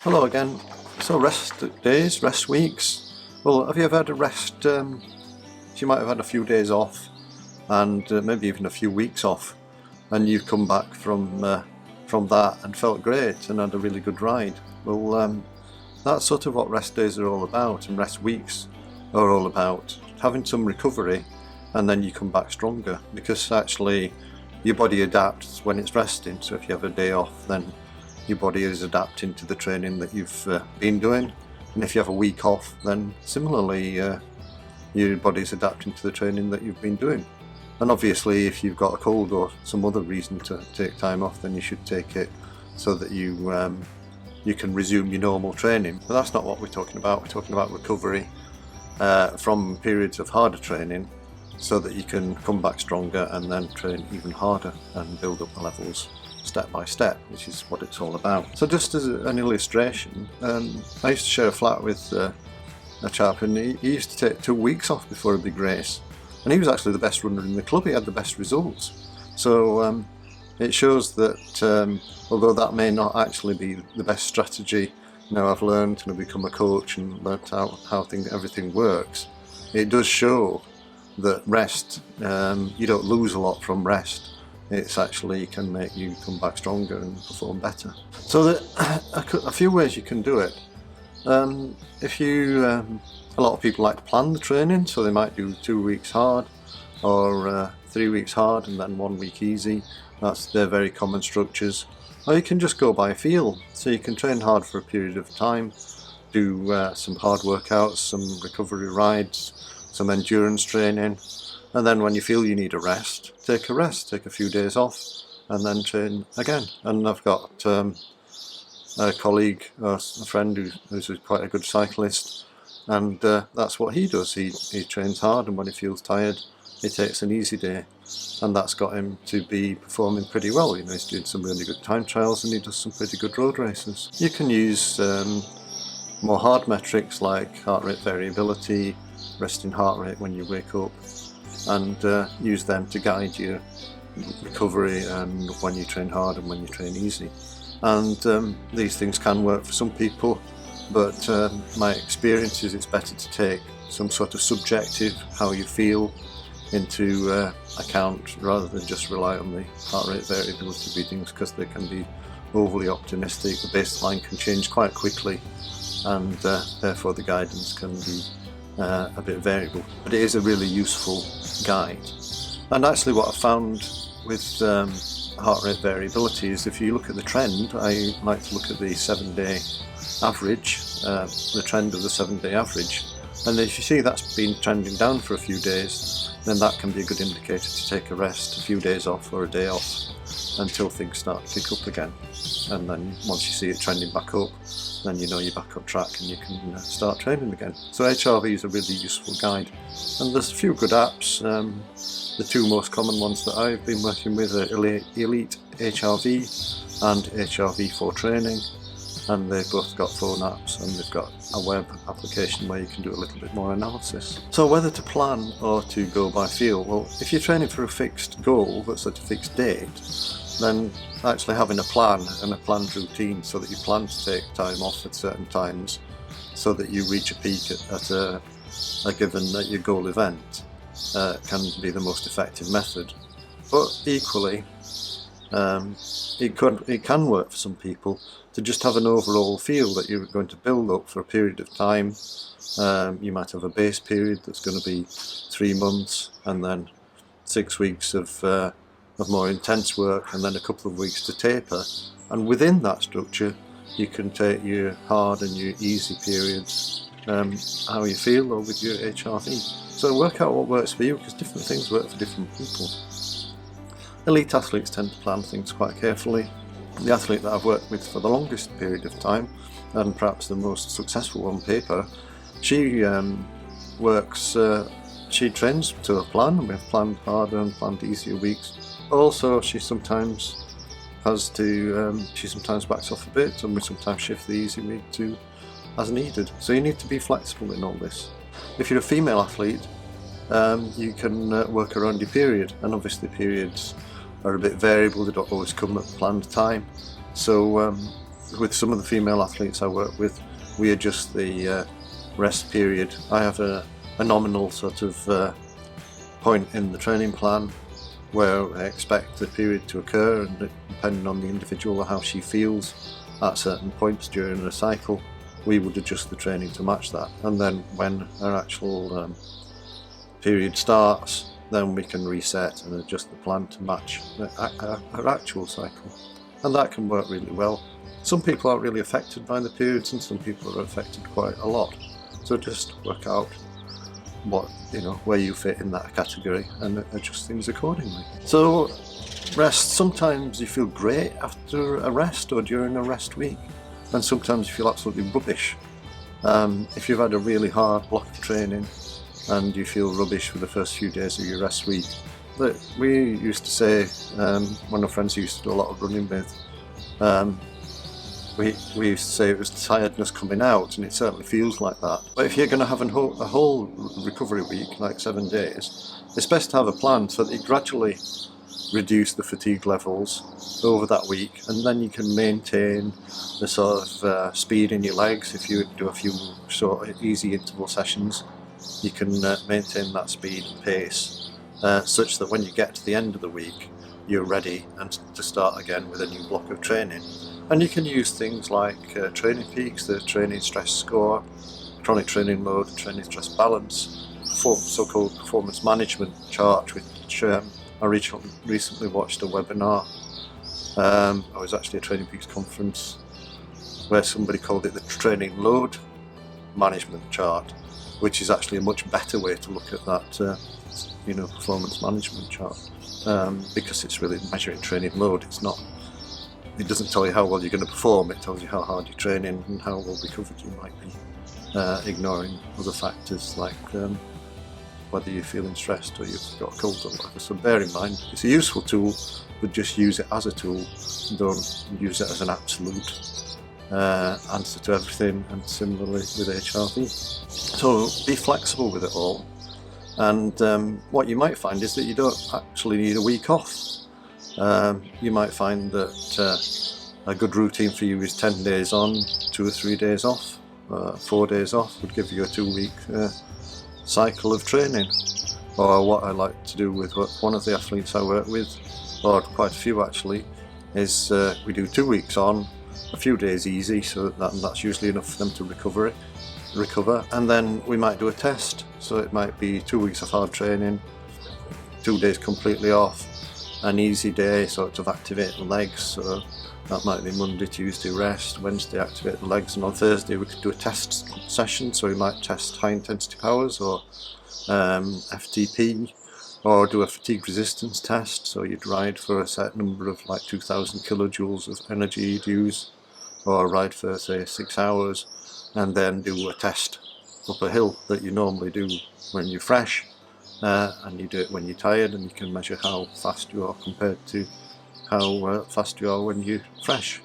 Hello again. So rest days, rest weeks. Well, have you ever had a rest? You might have had a few days off, and maybe even a few weeks off, and you've come back from that and felt great and had a really good ride. Well, that's sort of what rest days are all about, and rest weeks are all about. Having some recovery, and then you come back stronger, because actually your body adapts when it's resting. So if you have a day off, then your body is adapting to the training that you've been doing, and if you have a week off, then similarly your body's adapting to the training that you've been doing. And obviously if you've got a cold or some other reason to take time off, then you should take it so that you can resume your normal training. But that's not what we're talking about. We're talking about recovery from periods of harder training, so that you can come back stronger and then train even harder and build up the levels step by step, which is what it's all about. So just as an illustration, I used to share a flat with a chap, and he used to take 2 weeks off before a big race, and he was actually the best runner in the club. He had the best results. So it shows that although that may not actually be the best strategy, I've learned and I've become a coach and learned how everything works. It does show that rest, you don't lose a lot from rest. It's actually can make you come back stronger and perform better. So a few ways you can do it. If you, a lot of people like to plan the training, so they might do 2 weeks hard, or 3 weeks hard and then 1 week easy. They're very common structures. Or you can just go by feel. So you can train hard for a period of time, do some hard workouts, some recovery rides, some endurance training, and then when you feel you need a rest, take a few days off, and then train again. And I've got a colleague, or a friend who's quite a good cyclist, and that's what he does. He trains hard, and when he feels tired, he takes an easy day, and that's got him to be performing pretty well. He's doing some really good time trials, and he does some pretty good road races. You can use more hard metrics like heart rate variability, resting heart rate when you wake up, and use them to guide your recovery and when you train hard and when you train easy. And these things can work for some people, but my experience is it's better to take some sort of subjective, how you feel, into account, rather than just rely on the heart rate variability readings, because they can be overly optimistic. The baseline can change quite quickly, and therefore the guidance can be a bit variable, but it is a really useful guide. And actually what I found with heart rate variability is, if you look at the trend, I like to look at the 7-day average, the trend of the 7-day average, and if you see that's been trending down for a few days, then that can be a good indicator to take a rest, a few days off or a day off, until things start to pick up again. And then once you see it trending back up, then you're back on track and you can start training again. So HRV is a really useful guide, and there's a few good apps. The two most common ones that I've been working with are Elite HRV and HRV for Training, and they've both got phone apps, and they've got a web application where you can do a little bit more analysis. So whether to plan or to go by feel, well, if you're training for a fixed goal that's at a fixed date, then actually having a plan and a planned routine, so that you plan to take time off at certain times, so that you reach a peak at a given your goal event, can be the most effective method. But equally, it can work for some people to just have an overall feel that you're going to build up for a period of time. You might have a base period that's going to be 3 months, and then 6 weeks of more intense work, and then a couple of weeks to taper. And within that structure, you can take your hard and your easy periods, how you feel, or with your HRV. So work out what works for you, because different things work for different people. Elite athletes tend to plan things quite carefully. The athlete that I've worked with for the longest period of time, and perhaps the most successful on paper, she she trains to a plan. We have planned harder and planned easier weeks. Also, she sometimes she sometimes backs off a bit, and we sometimes shift the easy week to as needed. So you need to be flexible in all this. If you're a female athlete, you can work around your period, and obviously periods are a bit variable. They don't always come at the planned time. So with some of the female athletes I work with, we adjust the rest period. I have a nominal sort of point in the training plan where I expect the period to occur, and depending on the individual or how she feels at certain points during the cycle, we would adjust the training to match that. And then when our actual period starts, then we can reset and adjust the plan to match our actual cycle. And that can work really well. Some people are really affected by the periods, and some people are affected quite a lot. So just work out where you fit in that category and adjust things accordingly. So rest, sometimes you feel great after a rest or during a rest week, and sometimes you feel absolutely rubbish. If you've had a really hard block of training and you feel rubbish for the first few days of your rest week, we used to say, one of our friends who used to do a lot of running with, we used to say it was tiredness coming out, and it certainly feels like that. But if you're going to have a whole recovery week, like 7 days, it's best to have a plan so that you gradually reduce the fatigue levels over that week, and then you can maintain the sort of speed in your legs. If you do a few sort of easy interval sessions, you can maintain that speed and pace such that when you get to the end of the week, you're ready and to start again with a new block of training. And you can use things like Training Peaks, the training stress score, chronic training load, training stress balance, so-called performance management chart, which I recently watched a webinar. I was actually at a Training Peaks conference where somebody called it the training load management chart, which is actually a much better way to look at that performance management chart, because it's really measuring training load. It doesn't tell you how well you're going to perform, it tells you how hard you're training and how well recovered you might be, ignoring other factors like whether you're feeling stressed or you've got a cold or whatever. So bear in mind, it's a useful tool, but just use it as a tool, don't use it as an absolute answer to everything, and similarly with HRV. So be flexible with it all, and what you might find is that you don't actually need a week off. You might find that a good routine for you is 10 days on, 2 or 3 days off. 4 days off would give you a 2-week cycle of training. Or what I like to do with one of the athletes I work with, or quite a few actually, is we do 2 weeks on, a few days easy, so that's usually enough for them to recover, and then we might do a test. So it might be 2 weeks of hard training, 2 days completely off, an easy day sort of activate the legs, so that might be Monday, Tuesday rest, Wednesday activate the legs, and on Thursday we could do a test session, so we might test high intensity powers or FTP, or do a fatigue resistance test, so you'd ride for a set number of like 2000 kilojoules of energy you'd use, or ride for say 6 hours, and then do a test up a hill that you normally do when you're fresh. And you do it when you're tired, and you can measure how fast you are compared to how fast you are when you're fresh,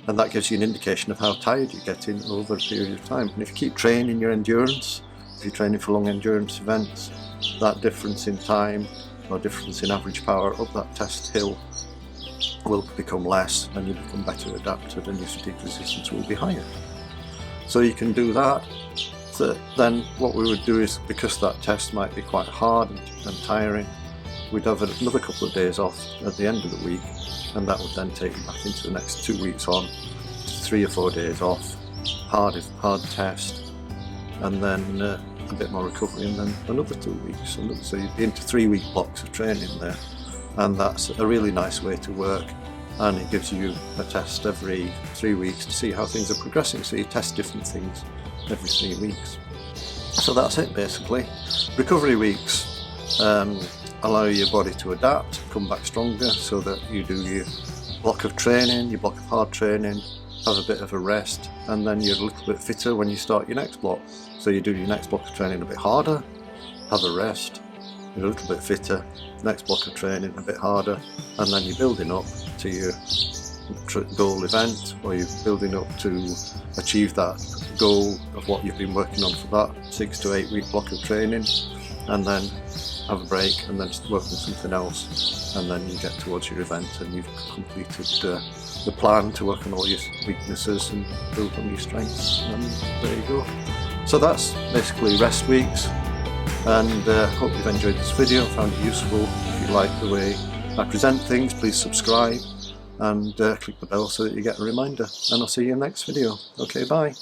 and that gives you an indication of how tired you're getting over a period of time. And if you keep training your endurance, if you're training for long endurance events, that difference in time or difference in average power up that test hill will become less, and you become better adapted, and your fatigue resistance will be higher. So you can do that. So then what we would do is, because that test might be quite hard and tiring, we'd have another couple of days off at the end of the week, and that would then take you back into the next 2 weeks on, 3 or 4 days off, hard test, and then a bit more recovery, and then another 2 weeks. So you'd be into 3-week blocks of training there, and that's a really nice way to work. And it gives you a test every 3 weeks to see how things are progressing. So you test different things every 3 weeks. So that's it basically. Recovery weeks allow your body to adapt, come back stronger, so that you do your block of training, your block of hard training, have a bit of a rest, and then you're a little bit fitter when you start your next block. So you do your next block of training a bit harder, have a rest, you're a little bit fitter, next block of training a bit harder, and then you're building up to your goal event, or you're building up to achieve that goal of what you've been working on for that 6 to 8 week block of training, and then have a break, and then work on something else, and then you get towards your event and you've completed the plan to work on all your weaknesses and build on your strengths, and there you go. So that's basically rest weeks, and hope you've enjoyed this video, found it useful. If you like the way I present things, please subscribe and click the bell so that you get a reminder, and I'll see you in the next video. Okay, bye.